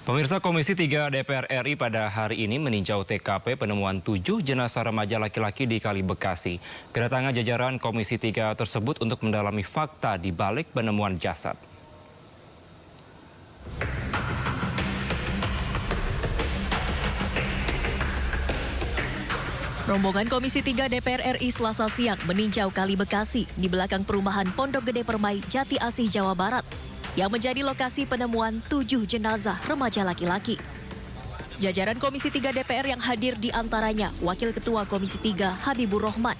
Pemirsa, Komisi 3 DPR RI pada hari ini meninjau TKP penemuan 7 jenazah remaja laki-laki di Kali Bekasi. Kedatangan jajaran Komisi 3 tersebut untuk mendalami fakta di balik penemuan jasad. Rombongan Komisi 3 DPR RI Selasa siang meninjau Kali Bekasi di belakang perumahan Pondok Gede Permai, Jati Asih, Jawa Barat, yang menjadi lokasi penemuan 7 jenazah remaja laki-laki. Jajaran Komisi 3 DPR yang hadir di antaranya Wakil Ketua Komisi 3 Habibur Rahman,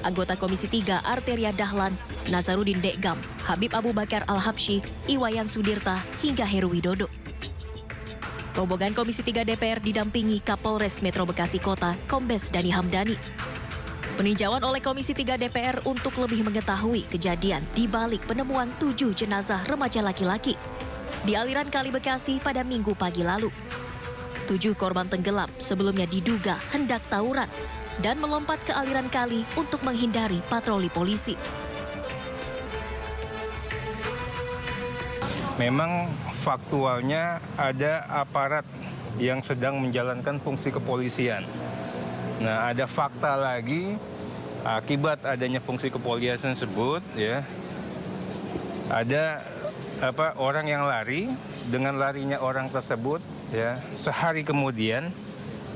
anggota Komisi 3 Arteria Dahlan, Nazarudin Dekgam, Habib Abu Bakar Al-Habsyi, Iwayan Sudirta, hingga Heru Widodo. Rombongan Komisi 3 DPR didampingi Kapolres Metro Bekasi Kota, Kombes Dani Hamdani. Peninjauan oleh Komisi 3 DPR untuk lebih mengetahui kejadian di balik penemuan 7 jenazah remaja laki-laki di aliran Kali Bekasi pada Minggu pagi lalu. 7 korban tenggelam sebelumnya diduga hendak tawuran dan melompat ke aliran kali untuk menghindari patroli polisi. Memang faktualnya ada aparat yang sedang menjalankan fungsi kepolisian. Nah, ada fakta lagi akibat adanya fungsi kepolisian tersebut, ya. Ada orang yang lari, dengan larinya orang tersebut, ya, sehari kemudian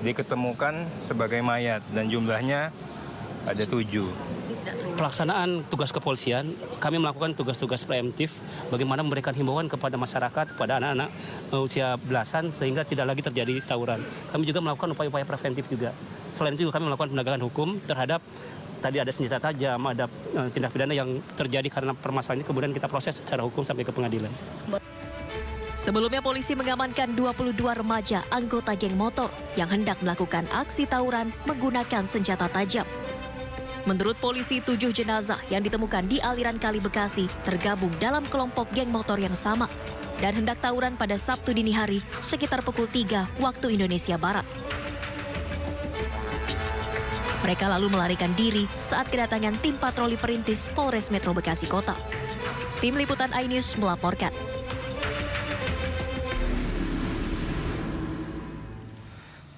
diketemukan sebagai mayat dan jumlahnya ada 7. Pelaksanaan tugas kepolisian, kami melakukan tugas-tugas preemptif bagaimana memberikan himbauan kepada masyarakat, kepada anak-anak usia belasan sehingga tidak lagi terjadi tawuran. Kami juga melakukan upaya-upaya preventif juga. Selain itu kami melakukan penegakan hukum terhadap tadi ada senjata tajam, ada tindak pidana yang terjadi karena permasalahan ini, kemudian kita proses secara hukum sampai ke pengadilan. Sebelumnya polisi mengamankan 22 remaja anggota geng motor yang hendak melakukan aksi tawuran menggunakan senjata tajam. Menurut polisi, 7 jenazah yang ditemukan di aliran Kali Bekasi tergabung dalam kelompok geng motor yang sama dan hendak tawuran pada Sabtu dini hari sekitar pukul 3 waktu Indonesia Barat. Mereka lalu melarikan diri saat kedatangan tim patroli perintis Polres Metro Bekasi Kota. Tim Liputan iNews melaporkan.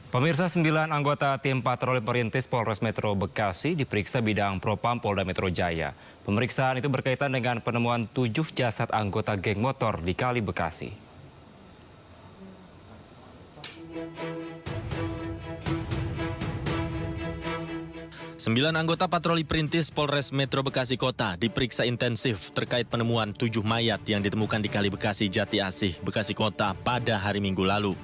Pemirsa, 9 anggota tim patroli perintis Polres Metro Bekasi diperiksa bidang Propam Polda Metro Jaya. Pemeriksaan itu berkaitan dengan penemuan 7 jasad anggota geng motor di Kali Bekasi. Sembilan anggota patroli perintis Polres Metro Bekasi Kota diperiksa intensif terkait penemuan 7 mayat yang ditemukan di Kali Bekasi, Jati Asih, Bekasi Kota pada hari Minggu lalu.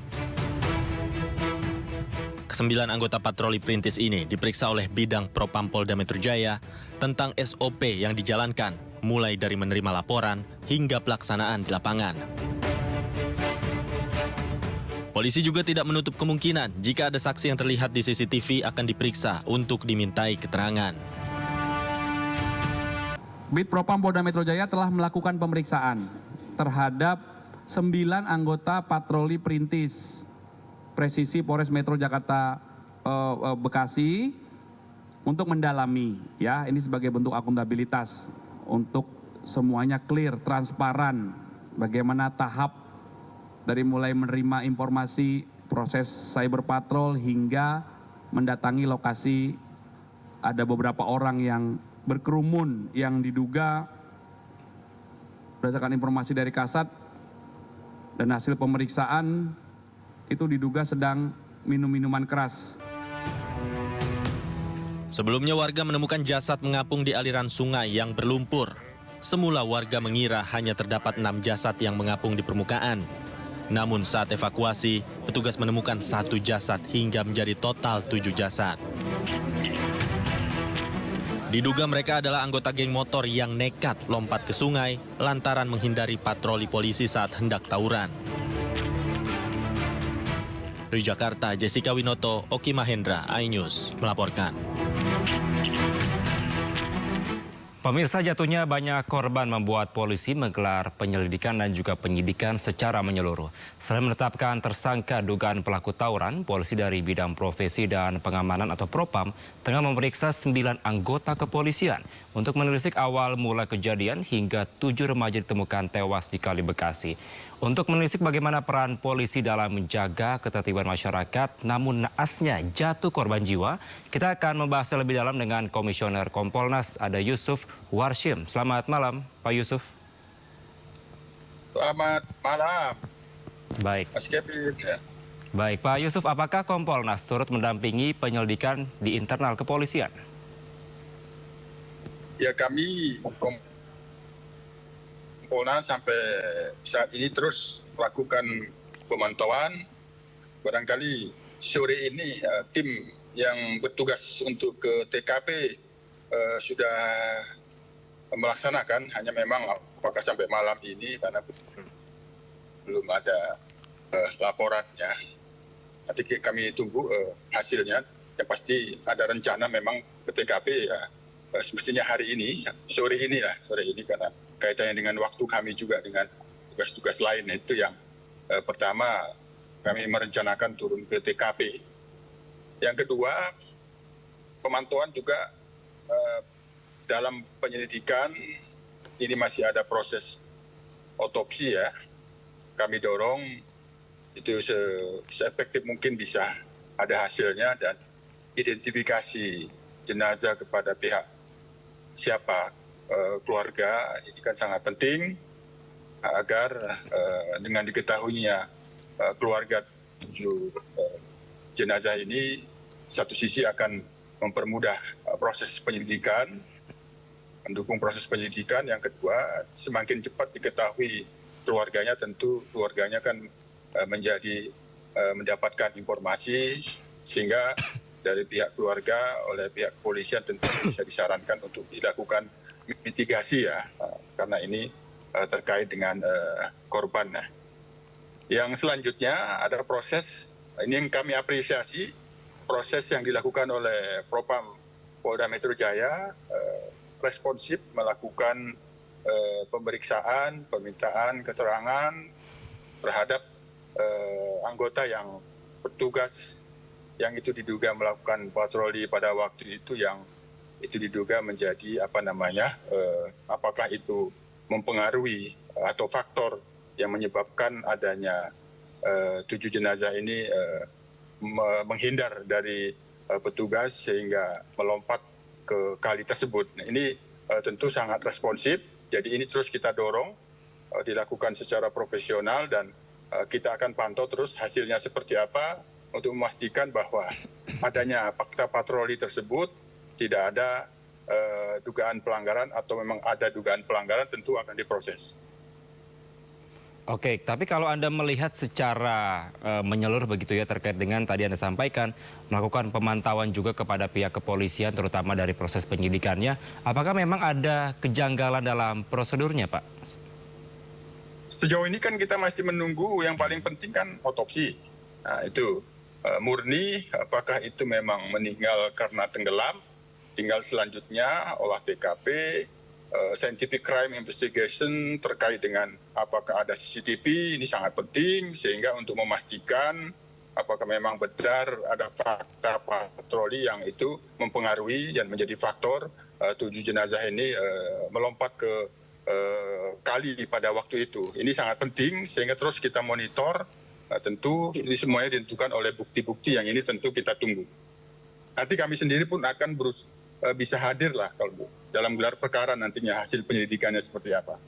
Kesembilan anggota patroli perintis ini diperiksa oleh bidang Propam Polda Metro Jaya tentang SOP yang dijalankan, mulai dari menerima laporan hingga pelaksanaan di lapangan. Polisi juga tidak menutup kemungkinan jika ada saksi yang terlihat di CCTV akan diperiksa untuk dimintai keterangan. Bid Propam Polda Metro Jaya telah melakukan pemeriksaan terhadap 9 anggota patroli perintis presisi Polres Metro Jakarta Bekasi untuk mendalami, ya, ini sebagai bentuk akuntabilitas untuk semuanya clear, transparan, bagaimana tahap dari mulai menerima informasi proses cyber patrol hingga mendatangi lokasi. Ada beberapa orang yang berkerumun yang diduga berdasarkan informasi dari Kasat dan hasil pemeriksaan itu diduga sedang minum minuman keras. Sebelumnya warga menemukan jasad mengapung di aliran sungai yang berlumpur. Semula warga mengira hanya terdapat 6 jasad yang mengapung di permukaan. Namun saat evakuasi, petugas menemukan 1 jasad hingga menjadi total 7 jasad. Diduga mereka adalah anggota geng motor yang nekat lompat ke sungai lantaran menghindari patroli polisi saat hendak tawuran. Dari Jakarta, Jessica Winoto, Oki Mahendra, iNews melaporkan. Pemirsa, jatuhnya banyak korban membuat polisi menggelar penyelidikan dan juga penyidikan secara menyeluruh. Selain menetapkan tersangka dugaan pelaku tawuran, polisi dari bidang profesi dan pengamanan atau Propam tengah memeriksa 9 anggota kepolisian untuk menelisik awal mula kejadian hingga 7 remaja ditemukan tewas di Kali Bekasi. Untuk menelisik bagaimana peran polisi dalam menjaga ketertiban masyarakat, namun naasnya jatuh korban jiwa, kita akan membahasnya lebih dalam dengan Komisioner Kompolnas, ada Yusuf Warshim. Selamat malam, Pak Yusuf. Selamat malam, Baik. Mas Kevin. Baik, Pak Yusuf, apakah Kompolnas turut mendampingi penyelidikan di internal kepolisian? Ya, kami Kompolnas sampai saat ini terus melakukan pemantauan. Barangkali sore ini tim yang bertugas untuk ke TKP sudah melaksanakan, hanya memang apakah sampai malam ini karena belum ada laporannya. Nanti kami tunggu hasilnya. Yang pasti ada rencana memang ke TKP ya, semestinya hari ini, sore ini karena kaitannya dengan waktu kami juga dengan tugas-tugas lain. Itu yang pertama, kami merencanakan turun ke TKP. Yang kedua, pemantauan juga dalam penyelidikan ini masih ada proses otopsi ya. Kami dorong itu seefektif mungkin bisa ada hasilnya dan identifikasi jenazah kepada pihak siapa keluarga ini kan sangat penting agar dengan diketahuinya keluarga 7 jenazah ini satu sisi akan mempermudah proses penyelidikan, mendukung proses penyelidikan. Yang kedua, semakin cepat diketahui keluarganya, tentu keluarganya kan mendapatkan informasi sehingga dari pihak keluarga oleh pihak kepolisian tentu bisa disarankan untuk dilakukan mitigasi ya, karena ini terkait dengan korban. Yang selanjutnya ada proses, ini yang kami apresiasi, proses yang dilakukan oleh Propam Polda Metro Jaya, responsif melakukan pemeriksaan, permintaan keterangan terhadap anggota yang bertugas yang itu diduga melakukan patroli pada waktu itu, yang itu diduga menjadi apakah itu mempengaruhi atau faktor yang menyebabkan adanya 7 jenazah ini menghindar dari petugas sehingga melompat ke kali tersebut. Nah, ini tentu sangat responsif, jadi ini terus kita dorong dilakukan secara profesional dan kita akan pantau terus hasilnya seperti apa untuk memastikan bahwa adanya fakta patroli tersebut tidak ada dugaan pelanggaran, atau memang ada dugaan pelanggaran tentu akan diproses. Oke, tapi kalau Anda melihat secara menyeluruh begitu ya terkait dengan tadi Anda sampaikan melakukan pemantauan juga kepada pihak kepolisian terutama dari proses penyidikannya, apakah memang ada kejanggalan dalam prosedurnya, Pak? Sejauh ini kan kita masih menunggu, yang paling penting kan otopsi. Nah, itu murni apakah itu memang meninggal karena tenggelam, tinggal selanjutnya olah TKP, scientific crime investigation terkait dengan apakah ada CCTV, ini sangat penting sehingga untuk memastikan apakah memang benar ada fakta patroli yang itu mempengaruhi dan menjadi faktor 7 jenazah ini melompat ke kali pada waktu itu. Ini sangat penting sehingga terus kita monitor. Tentu ini semuanya ditentukan oleh bukti-bukti yang ini tentu kita tunggu. Nanti kami sendiri pun akan bisa hadir lah kalau dalam gelar perkara nantinya hasil penyelidikannya seperti apa.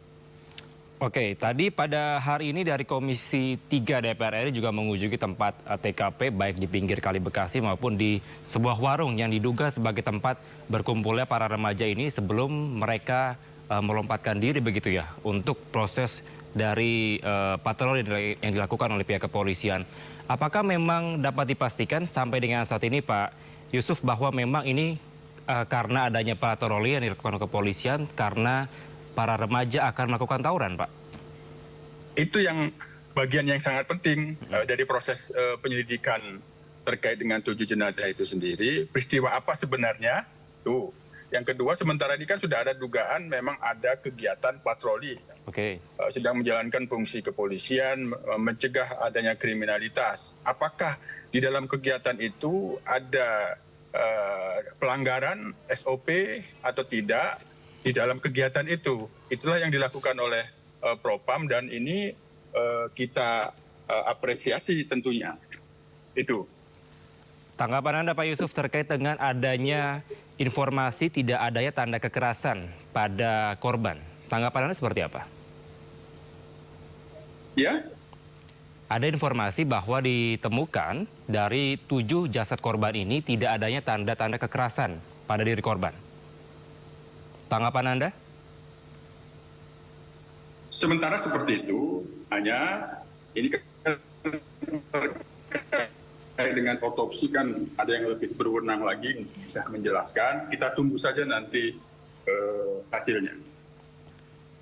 Oke, tadi pada hari ini dari Komisi 3 DPR RI juga mengunjungi tempat TKP baik di pinggir Kali Bekasi maupun di sebuah warung yang diduga sebagai tempat berkumpulnya para remaja ini sebelum mereka melompatkan diri begitu ya untuk proses dari patroli yang dilakukan oleh pihak kepolisian. Apakah memang dapat dipastikan sampai dengan saat ini Pak Yusuf bahwa memang ini karena adanya patroli yang dilakukan oleh kepolisian karena para remaja akan melakukan tawuran, Pak? Itu yang bagian yang sangat penting dari proses penyelidikan terkait dengan 7 jenazah itu sendiri. Peristiwa apa sebenarnya? Tuh, Yang kedua, sementara ini kan sudah ada dugaan memang ada kegiatan patroli. Oke. Sedang menjalankan fungsi kepolisian, mencegah adanya kriminalitas. Apakah di dalam kegiatan itu ada pelanggaran SOP atau tidak di dalam kegiatan itu? Itulah yang dilakukan oleh Propam dan ini kita apresiasi tentunya. Itu. Tanggapan Anda Pak Yusuf terkait dengan adanya informasi tidak adanya tanda kekerasan pada korban. Tanggapan Anda seperti apa? Ya, Ada informasi bahwa ditemukan dari 7 jasad korban ini tidak adanya tanda-tanda kekerasan pada diri korban. Tanggapan Anda? sementara seperti itu, hanya ini kan terkait dengan otopsi kan ada yang lebih berwenang lagi bisa menjelaskan. Kita tunggu saja nanti hasilnya.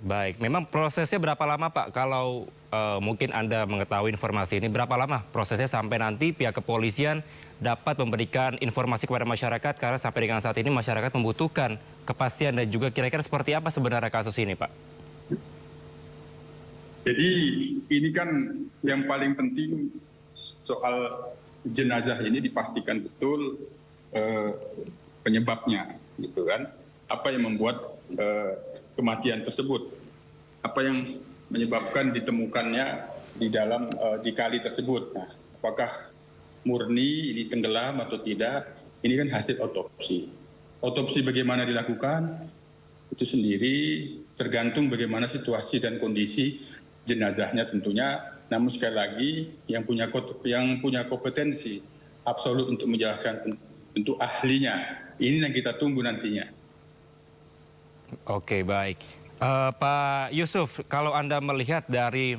Baik, memang prosesnya berapa lama Pak? Kalau mungkin Anda mengetahui informasi ini, berapa lama prosesnya sampai nanti pihak kepolisian dapat memberikan informasi kepada masyarakat? Karena sampai dengan saat ini masyarakat membutuhkan kepastian dan juga kira-kira seperti apa sebenarnya kasus ini Pak? Jadi ini kan yang paling penting soal jenazah ini dipastikan betul penyebabnya, gitu kan? Apa yang membuat kematian tersebut? Apa yang menyebabkan ditemukannya di dalam di kali tersebut? Nah, apakah murni ini tenggelam atau tidak? Ini kan hasil otopsi. Otopsi bagaimana dilakukan? Itu sendiri tergantung bagaimana situasi dan kondisi jenazahnya tentunya. Namun sekali lagi yang punya kompetensi absolut untuk menjelaskan tentu ahlinya. Ini yang kita tunggu nantinya. Oke, baik. Pak Yusuf, kalau Anda melihat dari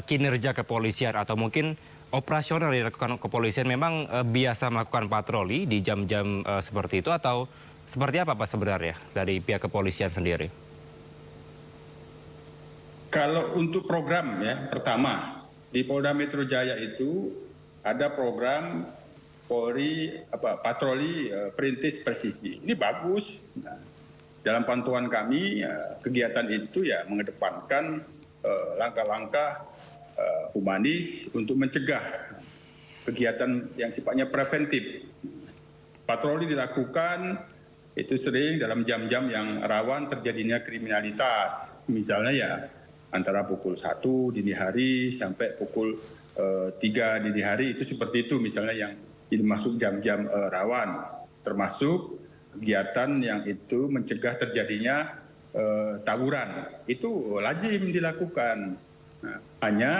kinerja kepolisian atau mungkin operasional yang dilakukan kepolisian memang biasa melakukan patroli di jam-jam seperti itu atau seperti apa Pak sebenarnya dari pihak kepolisian sendiri? Kalau untuk program ya, pertama di Polda Metro Jaya itu ada program Polri patroli perintis presisi. Ini bagus. Nah, dalam pantauan kami kegiatan itu ya mengedepankan langkah-langkah humanis untuk mencegah kegiatan yang sifatnya preventif. Patroli dilakukan itu sering dalam jam-jam yang rawan terjadinya kriminalitas. Misalnya ya antara pukul 1 dini hari sampai pukul 3 dini hari, itu seperti itu misalnya yang masuk jam-jam rawan, termasuk kegiatan yang itu mencegah terjadinya tawuran. Itu lazim dilakukan. Nah, hanya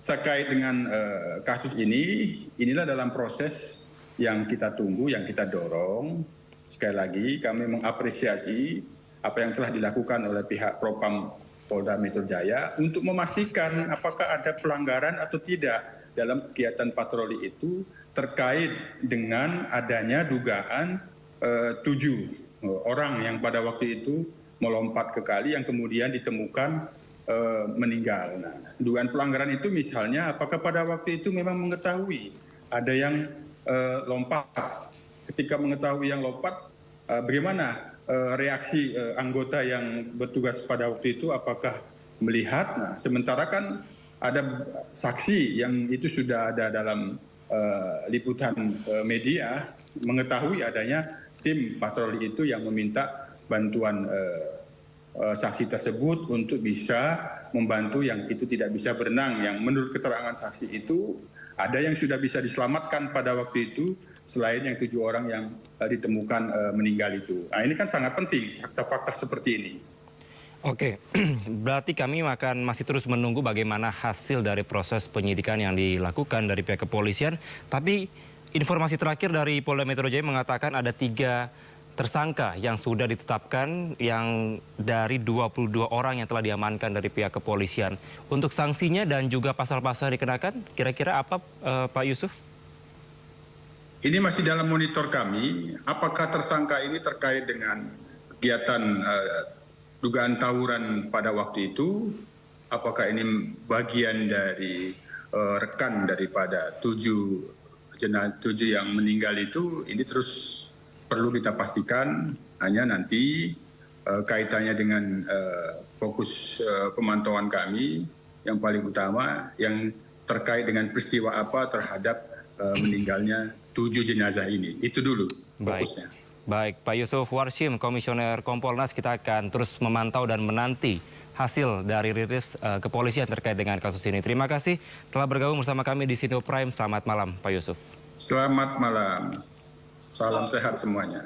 terkait dengan kasus ini, inilah dalam proses yang kita tunggu, yang kita dorong. Sekali lagi kami mengapresiasi apa yang telah dilakukan oleh pihak Propam Polda Metro Jaya untuk memastikan apakah ada pelanggaran atau tidak dalam kegiatan patroli itu terkait dengan adanya dugaan 7 orang yang pada waktu itu melompat ke kali yang kemudian ditemukan meninggal. Nah, dugaan pelanggaran itu misalnya apakah pada waktu itu memang mengetahui ada yang lompat. Ketika mengetahui yang lompat, bagaimana reaksi anggota yang bertugas pada waktu itu, apakah melihat? Nah, sementara kan ada saksi yang itu sudah ada dalam liputan media mengetahui adanya tim patroli itu yang meminta bantuan saksi tersebut untuk bisa membantu yang itu tidak bisa berenang, yang menurut keterangan saksi itu ada yang sudah bisa diselamatkan pada waktu itu selain yang 7 orang yang ditemukan meninggal itu. Nah, ini kan sangat penting fakta-fakta seperti ini. Oke, berarti kami akan masih terus menunggu bagaimana hasil dari proses penyidikan yang dilakukan dari pihak kepolisian. Tapi informasi terakhir dari Polda Metro Jaya mengatakan ada 3 tersangka yang sudah ditetapkan yang dari 22 orang yang telah diamankan dari pihak kepolisian. Untuk sanksinya dan juga pasal-pasal dikenakan, kira-kira apa Pak Yusuf? Ini masih dalam monitor kami, apakah tersangka ini terkait dengan kegiatan dugaan tawuran pada waktu itu, apakah ini bagian dari rekan daripada 7 yang meninggal itu, ini terus perlu kita pastikan Hanya nanti kaitannya dengan fokus pemantauan kami yang paling utama yang terkait dengan peristiwa apa terhadap meninggalnya 7 jenazah ini. Itu dulu fokusnya. Baik, Pak Yusuf Warshim, Komisioner Kompolnas, kita akan terus memantau dan menanti hasil dari rilis kepolisian terkait dengan kasus ini. Terima kasih telah bergabung bersama kami di Sindo Prime. Selamat malam, Pak Yusuf. Selamat malam. Salam sehat semuanya.